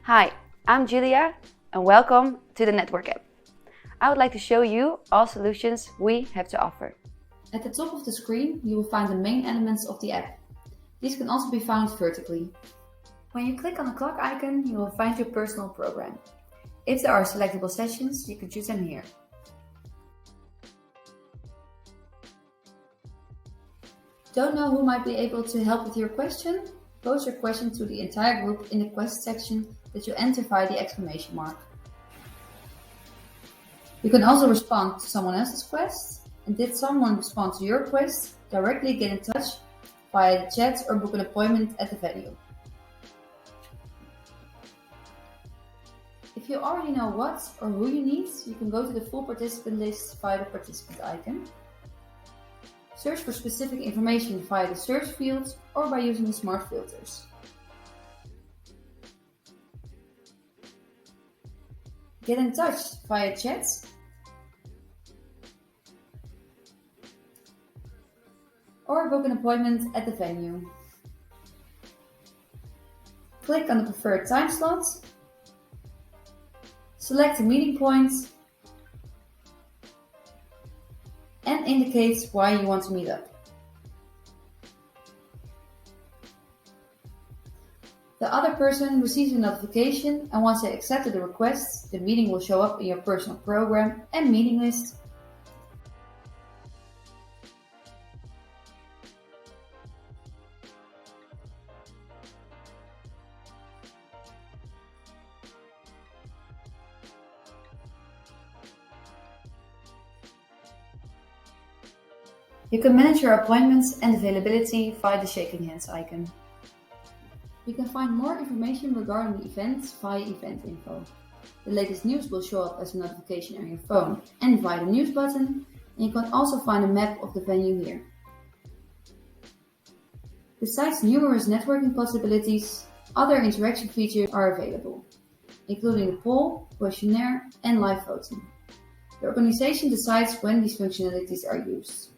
Hi, I'm Julia and welcome to the Network app. I would like to show you all solutions we have to offer. At the top of the screen, you will find the main elements of the app. These can also be found vertically. When you click on the clock icon, you will find your personal program. If there are selectable sessions, you can choose them here. Don't know who might be able to help with your question? Post your question to the entire group in the quest section that you enter via the exclamation mark. You can also respond to someone else's quest, and did someone respond to your quest, directly get in touch via the chat or book an appointment at the venue. If you already know what or who you need, you can go to the full participant list via the participant icon. Search for specific information via the search field or by using the smart filters. Get in touch via chat or book an appointment at the venue. Click on the preferred time slot, select a meeting point, and indicate why you want to meet up. The other person receives a notification, and once they accepted the request, the meeting will show up in your personal program and meeting list. You can manage your appointments and availability via the shaking hands icon. You can find more information regarding the events via event info. The latest news will show up as a notification on your phone and via the news button, and you can also find a map of the venue here. Besides numerous networking possibilities, other interaction features are available, including the poll, questionnaire, and live voting. The organization decides when these functionalities are used.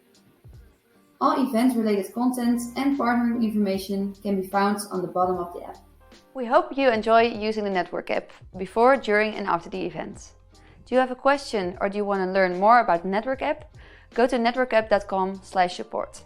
All event-related content and partnering information can be found on the bottom of the app. We hope you enjoy using the Network app before, during and after the event. Do you have a question or do you want to learn more about the Network app? Go to networkapp.com/support.